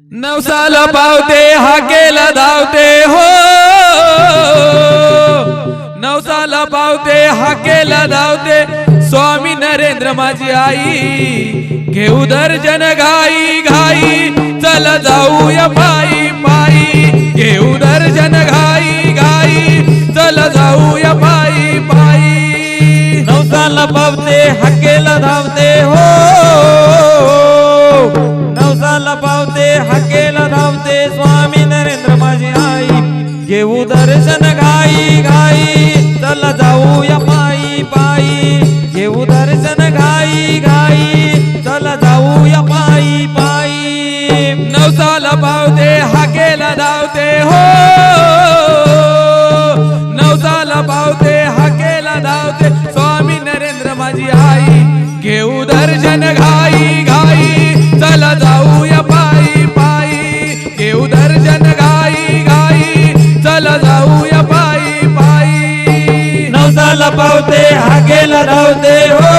नवसाला पावते हाकेला धावते हो, नवसाला पावते हाकेला धावते स्वामी नरेंद्र माझी आई। घेऊ दर्शन घाई घाई चल जाऊया पायी पायी, घेऊ दर्शन घाई घाई चल जाऊया पायी पायी। नवसाला पावते हाकेला धावते हो, नवसाला पावते हाकेला धावते स्वामी नरेंद्र माझी आई। घेऊ दर्शन घाई घाई चल जाऊया पायी पायी, घेऊ दर्शन घाई घाई चल जाऊया पायी पायी। नवसाला पावते हाकेला धावते हो, नवसाला पावते हाकेला धावते स्वामी नरेंद्र माझी आई। घेऊ दर्शन घाई घाई चल जाऊया पायी पायी, घेऊ दर्शन घाई घाई चल जाऊया पायी पायी। नवसाला पावते हाकेला धावते हो,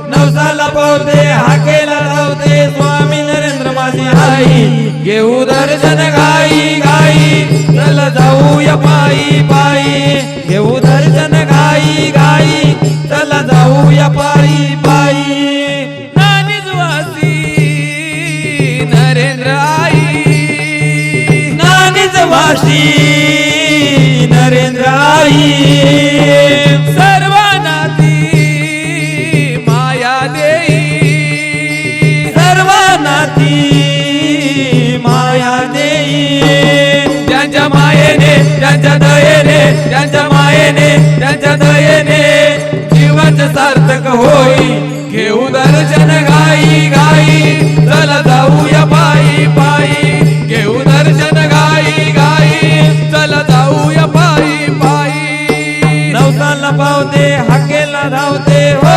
नवसाला पावते हाकेला धावते स्वामी नरेंद्र माझी आई। घेऊ दर्शन घाई घाई चल जाऊया पायी पायी, घेऊ दर्शन घाई घाई चल जाऊया पायी पायी। नानिजवासी नरेंद्र आई, नानिजवासी नरेंद्र आई। सर्वांनाती माया देई, सर्वांनाती माया देई। ज्यांच्या मायेने ज्यांच्या दयेने, ज्यांच्या मायेने ज्यांच्या दयेने जीवन सार्थक होई। घेऊ दर्शन घाई घाई चल जाऊया पायी पायी, घेऊ दर्शन घाई घाई चल जाऊया पायी पायी। नवसाला पावते हाकेला धावते हो,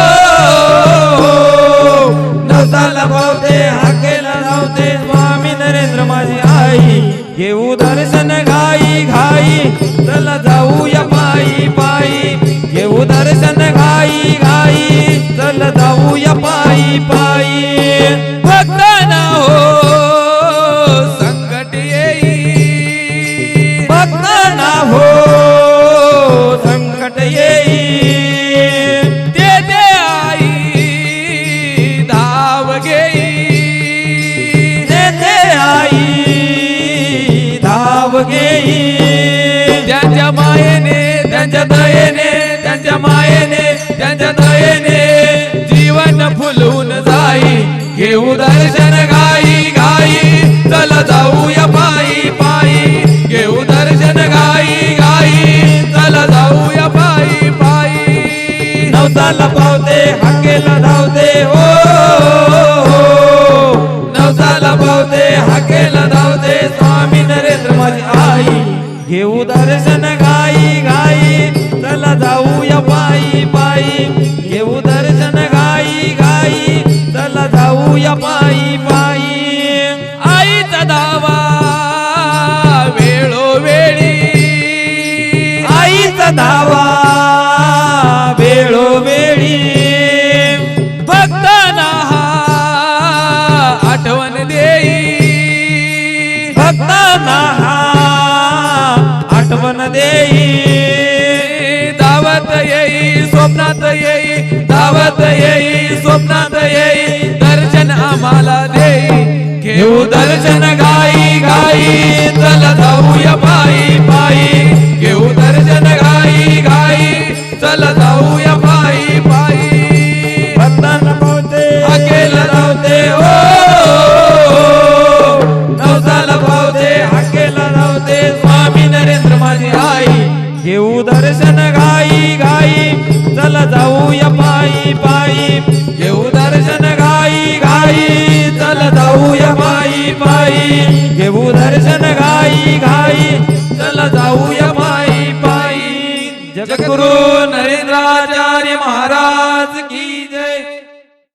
नवसाला पावते हाकेला धावते स्वामी नरेंद्र माझी आई। घेऊ दर्शन घाई घाई चल जाऊया पायी पायी, घेऊ दर्शन घाई घाई चल जाऊया पायी पायी। भक्तांना हो संकट येई, भक्तांना हो संकट येई। ते आई धाव घेई, तेथे आई धाव घेई। त्यांच्या मायेने त्यांच्या दयेने, त्यांच्या मायेने त्यांच्या दयेने जीवन फुलून जाई। घेऊ दर्शन घाई घाई चल जाऊया पायी पायी, घेऊ दर्शन घाई घाई चल जाऊया पायी पायी। नवसाला पावते हाकेला धावते हो, नवसाला पावते हाकेला धावते स्वामी नरेंद्र माझी आई। घेऊ दर्शन घाई घाई चल जाऊया पायी पायी, घेऊ दर्शन घाई घाई चल जाऊया पायी पायी। आईचा धावा वेळोवेळी, आईचा धावा वेळोवेळी। भक्तांना आठवण देई, भक्तांना आठवण देई। दावत येई स्वप्नात येई, दावत येई स्वप्नात येई दर्शन आम्हाला देई। घेऊ दर्शन घाई घाई चल जाऊया पायी पायी, घेऊ दर्शन घाई घाई चल जाऊया पायी पायी। भक्तांना पावते हाकेला धावते हो, नवसाला पावते हाकेला धावते स्वामी नरेंद्र माझी आई। घेऊ दर्शन घाई घाई चल जाऊया पायी पायी, घेऊ दर्शन घाई घाई चल जाऊया पायी पायी, घेऊ दर्शन घाई घाई चल जाऊया पायी पायी। जगद्गुरु नरेंद्राचार्य महाराज की